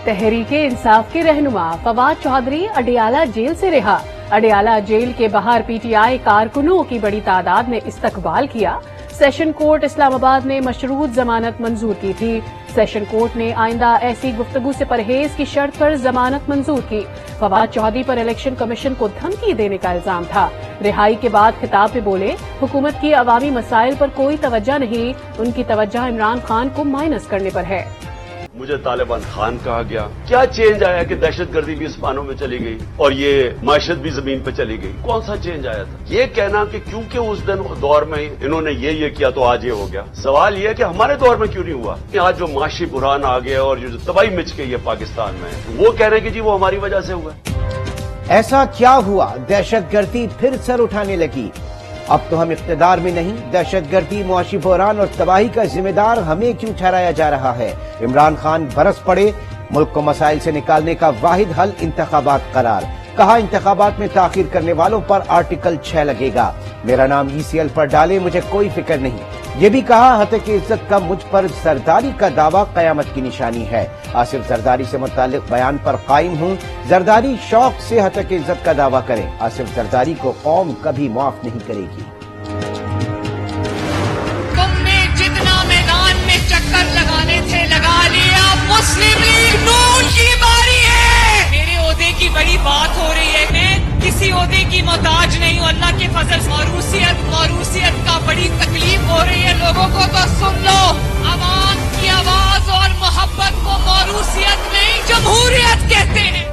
तहरीक इंसाफ के रहनुमा फवाद चौधरी अडियाला जेल से रिहा। अडियाला जेल के बाहर पीटीआई कारकुनों की बड़ी तादाद ने इस्तकबाल किया। सेशन कोर्ट इस्लामाबाद ने मशरूत जमानत मंजूर की थी। सेशन कोर्ट ने आइंदा ऐसी गुफ्तगू से परहेज की शर्त पर जमानत मंजूर की। फवाद चौधरी पर इलेक्शन कमीशन को धमकी देने का इल्जाम था। रिहाई के बाद खिताब में बोले, हुकूमत की अवामी मसाइल पर कोई तवज्जो नहीं, उनकी तवज्जो इमरान खान को माइनस करने पर है। मुझे तालिबान खान कहा गया। क्या चेंज आया कि दहशतगर्दी भी आसमानों में चली गई और ये माशत भी जमीन पे चली गई? कौन सा चेंज आया था? ये कहना कि क्योंकि उस दिन दौर में इन्होंने ये किया तो आज ये हो गया। सवाल ये है कि हमारे दौर में क्यों नहीं हुआ? आज जो माशी बुरहान आ गया और जो तबाही मच गई है पाकिस्तान में, वो कह रहे हैं कि जी वो हमारी वजह से हुआ। ऐसा क्या हुआ? दहशतगर्दी फिर सर उठाने लगी। अब तो हम इख्तिदार में नहीं, दहशतगर्दी, मुआशी बहरान और तबाही का जिम्मेदार हमें क्यों ठहराया जा रहा है? इमरान खान बरस पड़े। मुल्क को मसाइल से निकालने का वाहिद हल इंतखाबात करार। कहा, इंतखाबात में ताखीर करने वालों पर आर्टिकल 6 लगेगा। मेरा नाम ECL पर डाले, मुझे कोई फिक्र नहीं। ये भी कहा, हतक इज्जत का मुझ पर जरदारी का दावा कयामत की निशानी है। आसिफ जरदारी से मुताल्लिक बयान पर कायम हूँ। जरदारी शौक से हतक इज्जत का दावा करें। आसिफ जरदारी को कौम कभी माफ नहीं करेगी। तुमने जितना मैदान में चक्कर लगाने थे लगा लिया। मुस्लिम लीग नून की बारी है। मेरे ओहदे की बड़ी बात हो रही है। मैं किसी ओहदे की मोहताज नहीं हूँ। अल्लाह के फजल मारूसियत का बड़ी तकलीफ हो रही है लोगों को, तो सुन लो। आवाम की आवाज और मोहब्बत को मारूसियत नहीं, जमहूरियत कहते हैं।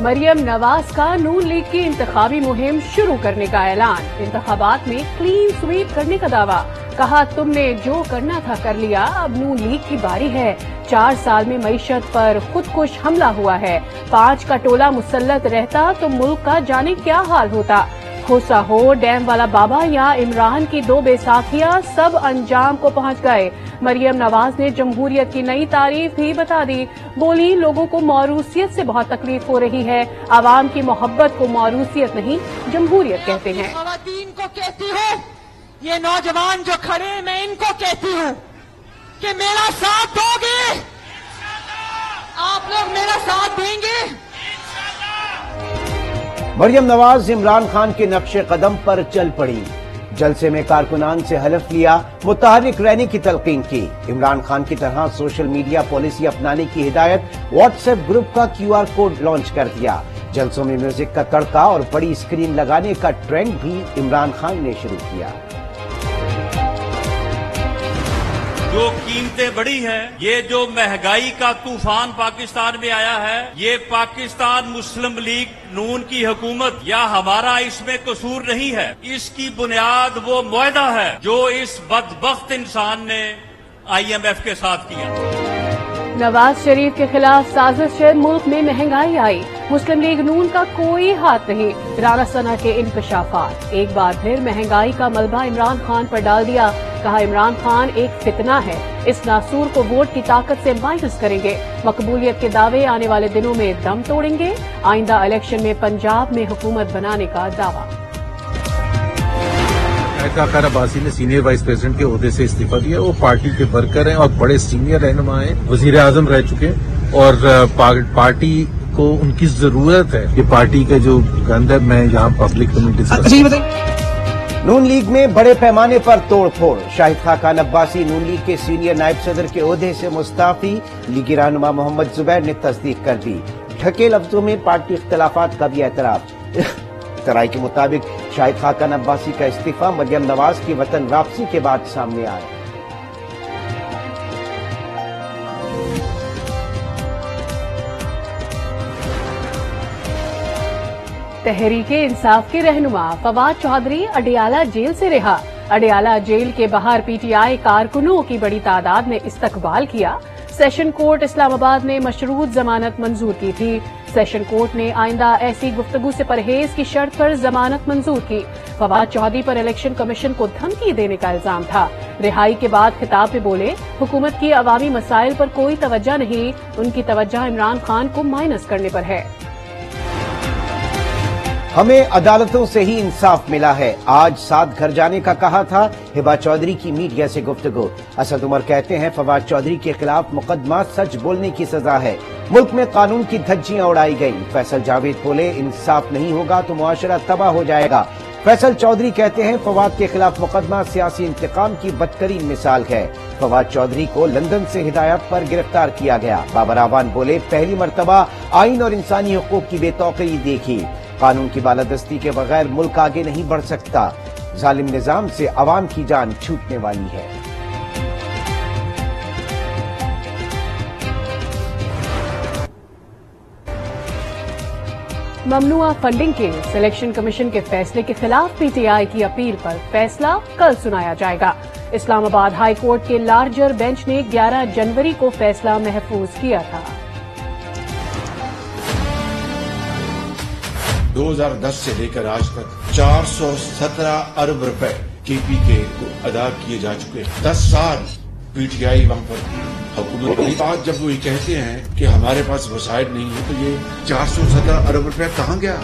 मरियम नवाज का नून लीग की इंतखाबी मुहिम शुरू करने का ऐलान। इंतखाबात में क्लीन स्वीप करने का दावा। कहा, तुमने जो करना था कर लिया, अब नून लीग की बारी है। 4 साल में मईशत पर खुदकुश हमला हुआ है। 5 का टोला मुसल्लत रहता तो मुल्क का जाने क्या हाल होता। खोसा हो, डैम वाला बाबा या इमरान की 2 बेसाखियां सब अंजाम को पहुंच गए। मरियम नवाज ने जमहूरियत की नई तारीफ ही बता दी। बोली, लोगों को मौरूसियत से बहुत तकलीफ हो रही है। आवाम की मोहब्बत को मौरूसियत नहीं, जमहूरियत कहते हैं। खवातीन को कहती हूँ, ये नौजवान जो खड़े हैं, मैं इनको कहती हूँ कि मेरा साथ दोगे? आप लोग मेरा साथ देंगे? मरियम नवाज इमरान खान के नक्शे कदम पर चल पड़ी। जलसे में कारकुनान से हलफ लिया, मुतहर्रिक रहने की तलकीन की। इमरान खान की तरह सोशल मीडिया पॉलिसी अपनाने की हिदायत। व्हाट्सएप ग्रुप का QR कोड लॉन्च कर दिया। जलसों में म्यूजिक का तड़का और बड़ी स्क्रीन लगाने का ट्रेंड भी इमरान खान ने शुरू किया। जो कीमतें बढ़ी हैं, ये जो महंगाई का तूफान पाकिस्तान में आया है, ये पाकिस्तान मुस्लिम लीग नून की हुकूमत या हमारा इसमें कसूर नहीं है। इसकी बुनियाद वो मुआहदा है जो इस बदबख्त इंसान ने IMF के साथ किया। नवाज शरीफ के खिलाफ साजिश से मुल्क में महंगाई आई। मुस्लिम लीग नून का कोई हाथ नहीं। राना सना के इंकशाफात। एक बार फिर महंगाई का मलबा इमरान खान पर डाल दिया। कहा, इमरान खान एक फितना है। इस नासूर को वोट की ताकत से माइनस करेंगे। मकबूलियत के दावे आने वाले दिनों में दम तोड़ेंगे। आइंदा इलेक्शन में पंजाब में हुकूमत बनाने का दावा। खान अब्बासी ने सीनियर वाइस प्रेसिडेंट के ओहदे से इस्तीफा दिया। वो पार्टी के वर्कर हैं और बड़े सीनियर रहनुमा हैं, वजीर आजम रह चुके हैं और पार्टी को उनकी जरूरत है। ये पार्टी का जो गंद है, मैं यहाँ पब्लिक में डिस्कस। नून लीग में बड़े पैमाने पर तोड़ फोड़। शाहिद खान अब्बासी नून लीग के सीनियर नायब सदर के ओहदे से मुस्ताफी। लीगी रहनुमा मोहम्मद जुबैर ने तस्दीक कर दी। ढके लफ्जों में पार्टी इख्तलाफात का भी एतराफ। तराई के मुताबिक शाहिद खान अब्बासी का इस्तीफा मरियम नवाज की वतन वापसी के बाद सामने आया। तहरीक इंसाफ के रहनुमा फवाद चौधरी अडियाला जेल से रिहा। अडियाला जेल के बाहर पीटीआई कारकुनों की बड़ी तादाद ने इस्तकबाल किया। सेशन कोर्ट इस्लामाबाद ने मशरूत जमानत मंजूर की थी। सेशन कोर्ट ने आइंदा ऐसी गुफ्तगू से परहेज की शर्त पर जमानत मंजूर की। फवाद चौधरी पर इलेक्शन कमीशन को धमकी देने का इल्जाम था। रिहाई के बाद खिताब में बोले, हुकूमत की अवामी मसाइल पर कोई तवज्जो नहीं, उनकी तवज्जो इमरान खान को माइनस करने पर है। हमें अदालतों से ही इंसाफ मिला है। आज साथ घर जाने का कहा था। हिबा चौधरी की मीडिया से गुफ्तगू। असद उमर कहते हैं फवाद चौधरी के खिलाफ मुकदमा सच बोलने की सजा है। मुल्क में कानून की धज्जियां उड़ाई गई। फैसल जावेद बोले इंसाफ नहीं होगा तो मुआशरा तबाह हो जाएगा। फैसल चौधरी कहते हैं फवाद के खिलाफ मुकदमा सियासी इंतकाम की बदतरीन मिसाल है। फवाद चौधरी को लंदन से हिदायत पर गिरफ्तार किया गया। बाबर आवान बोले पहली मर्तबा आइन और इंसानी हुकूक की बेतौकीरी देखी। कानून की बालादस्ती के बगैर मुल्क आगे नहीं बढ़ सकता। जालिम निजाम से अवाम की जान छूटने वाली है। ममनुआ फंडिंग के इलेक्शन कमीशन के फैसले के खिलाफ पीटीआई की अपील पर फैसला कल सुनाया जाएगा। इस्लामाबाद हाई कोर्ट के लार्जर बेंच ने 11 जनवरी को फैसला महफूज किया था। 2010 से लेकर आज तक 417 अरब रुपए केपीके को अदा किए जा चुके हैं। 10 साल पीटीआई वहां पर हुकूमत की बात जब वो ये कहते हैं कि हमारे पास वसाइल नहीं है तो ये 417 अरब रुपया कहाँ गया?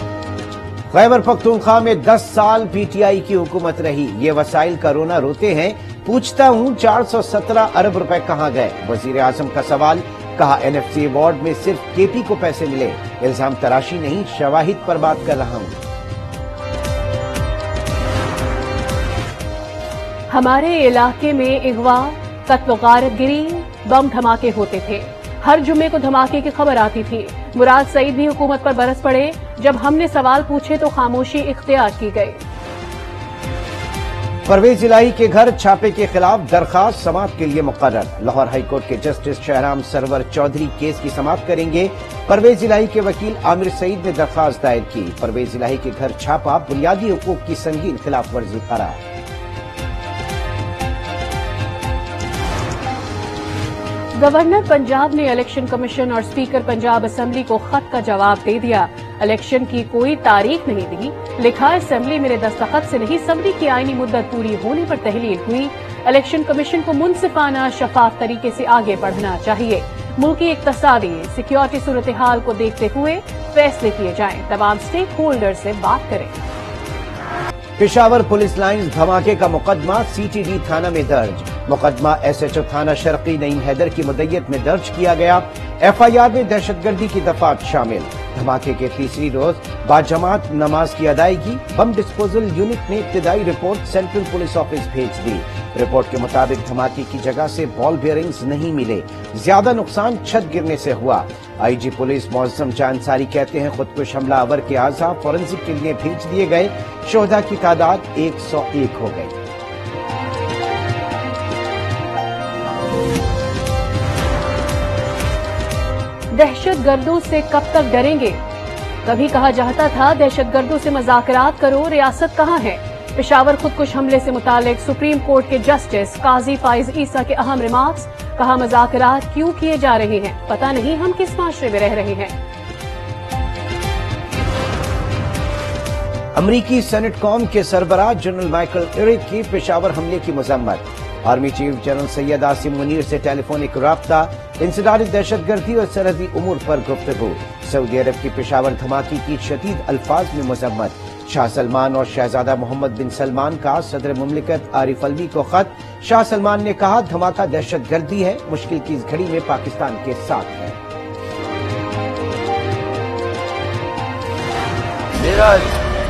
खैबर पख्तूनख्वा में 10 साल पीटीआई की हुकूमत रही। ये वसाइल का रोना रोते हैं। पूछता हूँ 417 अरब रुपए कहाँ गए? वजीर आजम का सवाल। कहा एनएफसी अवार्ड में सिर्फ केपी को पैसे मिले। इल्जाम तराशी नहीं शवाहिद पर बात कर रहा हूँ। हमारे इलाके में अगवा, कत्ल गारतगिरी, बम धमाके होते थे। हर जुम्मे को धमाके की खबर आती थी। मुराद सईद भी हुकूमत पर बरस पड़े। जब हमने सवाल पूछे तो खामोशी इख्तियार की गई। परवेज इलाही के घर छापे के खिलाफ दरखास्त समाअत के लिए मुकर्रर। लाहौर हाईकोर्ट के जस्टिस शहराम सरवर चौधरी केस की समाअत करेंगे। परवेज इलाही के वकील आमिर सईद ने दरखास्त दायर की। परवेज इलाही के घर छापा बुनियादी हुकूक की संगीन खिलाफ वर्जी करार। गवर्नर पंजाब ने इलेक्शन कमीशन और स्पीकर पंजाब असेंबली को खत का जवाब दे दिया। इलेक्शन की कोई तारीख नहीं दी। लिखा असेंबली मेरे दस्तखत से नहीं सबरी की आईनी मुद्दत पूरी होने पर तहलील हुई। इलेक्शन कमीशन को मुनसिफाना शफाफ तरीके से आगे बढ़ना चाहिए। मुल्की इक्तसादी सिक्योरिटी सूरत हाल को देखते हुए फैसले किए जाएं। तमाम स्टेक होल्डर से बात करें। पेशावर पुलिस लाइन्स धमाके का मुकदमा सीटीडी थाना में दर्ज। मुकदमा एसएचओ थाना शर्की नईम हैदर की मुद्दत में दर्ज किया गया। एफआईआर में दहशतगर्दी की दफात शामिल। धमाके के तीसरी रोज बाजमात नमाज की अदायगी। बम डिस्पोजल यूनिट ने इब्तिदाई रिपोर्ट सेंट्रल पुलिस ऑफिस भेज दी। रिपोर्ट के मुताबिक धमाके की जगह से बॉल बेयरिंग्स नहीं मिले। ज्यादा नुकसान छत गिरने से हुआ। आईजी पुलिस मौजम अंसारी कहते हैं खुदकुश हमलावर के आज़ा फॉरेंसिक के लिए भेज दिए गए। शोहदा की तादाद 101 हो गई। दहशतगर्दों से कब तक डरेंगे? कभी कहा जाता था दहशतगर्दों से मुज़ाकरात करो, रियासत कहाँ है? पेशावर खुदकुश हमले से मुतालिक सुप्रीम कोर्ट के जस्टिस काजी फाइज ईसा के अहम रिमार्क्स। कहा मुज़ाकरात क्यों किए जा रहे हैं? पता नहीं हम किस माशरे में रह रहे हैं। अमरीकी सेनेट कौम के सरबराह जनरल माइकल इरिक की पेशावर हमले की मजम्मत। Army chief general Syed Asim Munir से टेलीफोनिक राब्ता। इंसदारी दहशतगर्दी और सरहदी उमूर पर गुफ्तगू। सऊदी अरब की पेशावर धमाके की शदीद अल्फाज में मजम्मत। शाह सलमान और शहजादा मोहम्मद बिन सलमान का सदर मुमलिकत आरिफ अलवी को खत। शाह सलमान ने कहा धमाका दहशतगर्दी है, मुश्किल की इस घड़ी में पाकिस्तान के साथ है। मेरा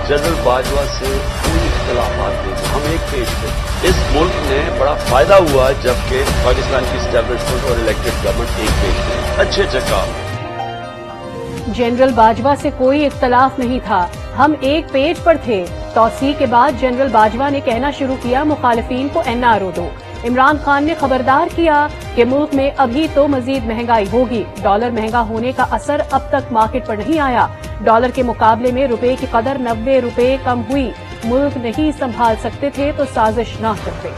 जनरल बाजवा से कोई इख्तिलाफात नहीं। हम एक पेज पे। इस मुल्क में बड़ा फायदा हुआ जबकि पाकिस्तान की एस्टेब्लिशमेंट और इलेक्टेड गवर्नमेंट एक पेज पे अच्छे काम। जनरल बाजवा से कोई इख्तलाफ नहीं था, हम एक पेज पर थे। तौसीह के बाद जनरल बाजवा ने कहना शुरू किया मुखालिफिन को एनआरओ दो। इमरान खान ने खबरदार किया कि मुल्क में अभी तो मजीद महंगाई होगी। डॉलर महंगा होने का असर अब तक मार्केट पर नहीं आया। डॉलर के मुकाबले में रुपए की कदर 90 रुपए कम हुई। मुल्क नहीं संभाल सकते थे तो साजिश ना करते।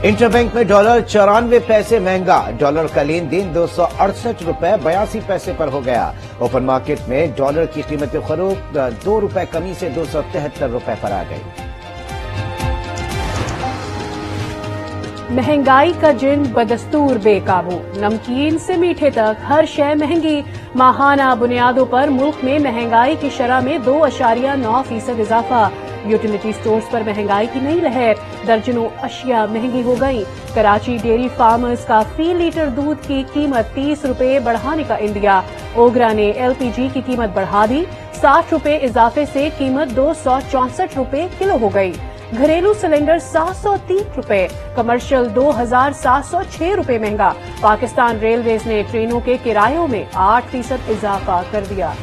इंटरबैंक में डॉलर 94 पैसे महंगा। डॉलर का लेन देन 268 रुपए 82 पैसे पर हो गया। ओपन मार्केट में डॉलर की कीमत फरोख्त 2 रुपए कमी से 273 रुपए पर आ गई। महंगाई का जिन बदस्तूर बेकाबू। नमकीन से मीठे तक हर शय महंगी। माहाना बुनियादों पर मुल्क में महंगाई की शरह में 2.9% इजाफा। यूटिलिटी स्टोर्स पर महंगाई की नई लहर, दर्जनों अशिया महंगी हो गई। कराची डेयरी फार्मर्स का फी लीटर दूध की कीमत 30 रुपए बढ़ाने का इंदिया। ओगरा ने LPG की कीमत बढ़ा दी, 60 रुपए इजाफे से कीमत 264 रुपए किलो हो गई। घरेलू सिलेंडर 730 रुपए, कमर्शियल 2706 रुपए महंगा। पाकिस्तान रेलवेज ने ट्रेनों के किरायों में 8% इजाफा कर दिया।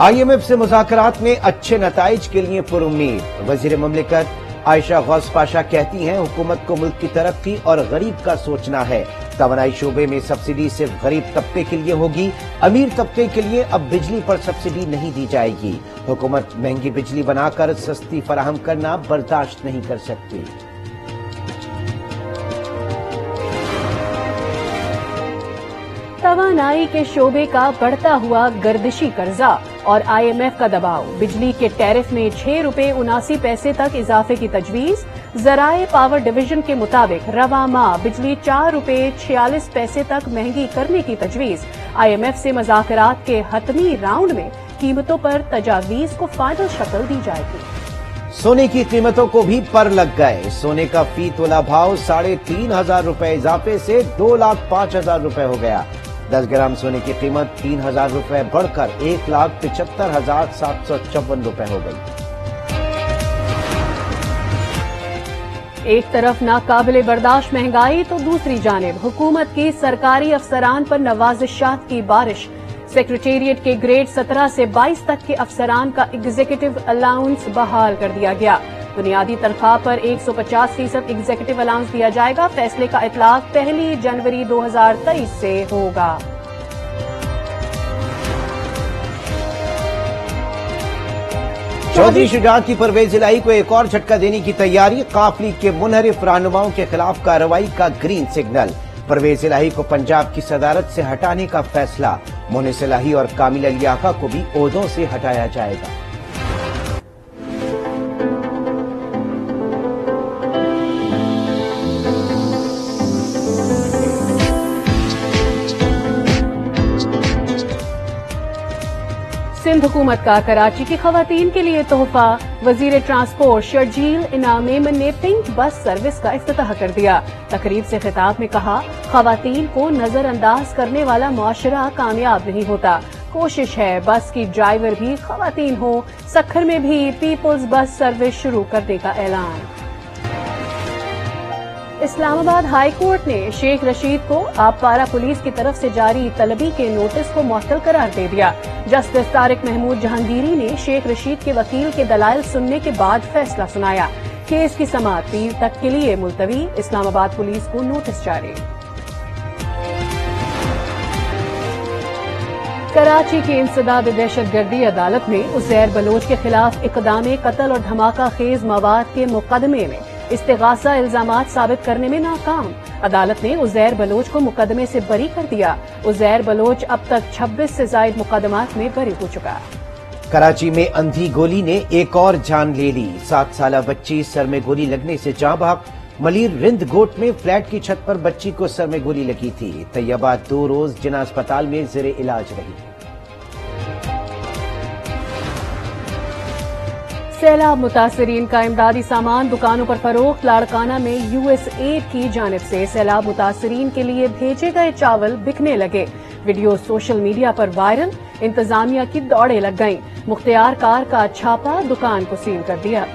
IMF से मुज़ाकरात में अच्छे नताइज के लिए पुरुम्मीद। वज़ीर मुमलिकत आयशा गौस पाशा कहती हैं, हुकूमत को मुल्क की तरक्की और गरीब का सोचना है। तवानाई शोबे में सब्सिडी सिर्फ गरीब तबके के लिए होगी, अमीर तबके के लिए अब बिजली पर सब्सिडी नहीं दी जाएगी। हुकूमत महंगी बिजली बनाकर सस्ती फराहम करना बर्दाश्त नहीं कर सकती। तवानाई के शोबे का बढ़ता हुआ गर्दिशी कर्जा और IMF का दबाव। बिजली के टैरिफ में 6 रुपए 79 पैसे तक इजाफे की तजवीज। जराए पावर डिवीजन के मुताबिक रवा माह बिजली 4 रुपए 46 पैसे तक महंगी करने की तजवीज। IMF से मुज़ाकरात के हतमी राउंड में कीमतों पर तजावीज को फाइनल शक्ल दी जाएगी। सोने की कीमतों को भी पर लग गए। सोने का फी तोला भाव 3,500 रुपए इजाफे से 2,05,000 रुपए हो गया। 10 ग्राम सोने की कीमत 3,000 रुपए बढ़कर 1,75,754 रुपए हो गई। एक तरफ नाकाबिले बर्दाश्त महंगाई तो दूसरी जानिब हुकूमत की सरकारी अफसरान पर नवाजिशात की बारिश। सेक्रेटेरिएट के ग्रेड 17 से 22 तक के अफसरान का एग्जीक्यूटिव अलाउंस बहाल कर दिया गया। बुनियादी तनख्वाह पर 150% एग्जीक्यूटिव अलाउंस दिया जाएगा। फैसले का इतलाक 1 जनवरी 2023 से होगा। चौधरी शुजात की परवेज इलाही को एक और झटका देने की तैयारी। काफ लीग के मुनहरिफ रहनुमाओं के खिलाफ कार्रवाई का ग्रीन सिग्नल। परवेज इलाही को पंजाब की सदारत से हटाने का फैसला। मोनिस इलाही और कामिल अली आका को भी ओहदों से हटाया जाएगा। सिंध हुकूमत का कराची की खवातीन के लिए तोहफा। वजीर ट्रांसपोर्ट शर्जील इनाम मेमन ने पिंक बस सर्विस का इफ्तिताह कर दिया। तकरीब से खिताब में कहा, खवातीन को नजरअंदाज करने वाला मुआशरा कामयाब नहीं होता। कोशिश है बस की ड्राइवर भी खवातीन हो। सखर में भी पीपुल्स बस सर्विस शुरू करने का ऐलान। इस्लामाबाद हाई कोर्ट ने शेख रशीद को आपपारा पुलिस की तरफ से जारी तलबी के नोटिस को मुअत्तल करार दे दिया। जस्टिस तारिक महमूद जहांगीरी ने शेख रशीद के वकील के दलाइल सुनने के बाद फैसला सुनाया। केस की समाअत पीर तक के लिए मुलतवी। इस्लामाबाद पुलिस को नोटिस जारी। कराची की इंसदाद दहशतगर्दी अदालत में उज़ैर बलोच के खिलाफ इक़दाम कत्ल और धमाका खेज मवाद के मुकदमे में इस्तिगासा इल्जामात साबित करने में नाकाम। अदालत ने उज़ैर बलोच को मुकदमे से बरी कर दिया। उज़ैर बलोच अब तक 26 से ज्यादा मुकदमात में बरी हो चुका। कराची में अंधी गोली ने एक और जान ले ली। 7 साला बच्ची सर में गोली लगने से जाँ बहक। मलिर रिंद गोट में फ्लैट की छत पर बच्ची को सर में गोली लगी थी। तैयबा 2 रोज जिना अस्पताल में ज़ेरे इलाज रही। सैलाब मुतासरीन का इमदादी सामान दुकानों पर फरोख्त। लाड़काना में USAID की जानिब से सैलाब मुतासरीन के लिए भेजे गए चावल बिकने लगे। वीडियो सोशल मीडिया पर वायरल। इंतजामिया की दौड़ें लग गईं। मुख्तियार कार का छापा दुकान को सील कर दिया।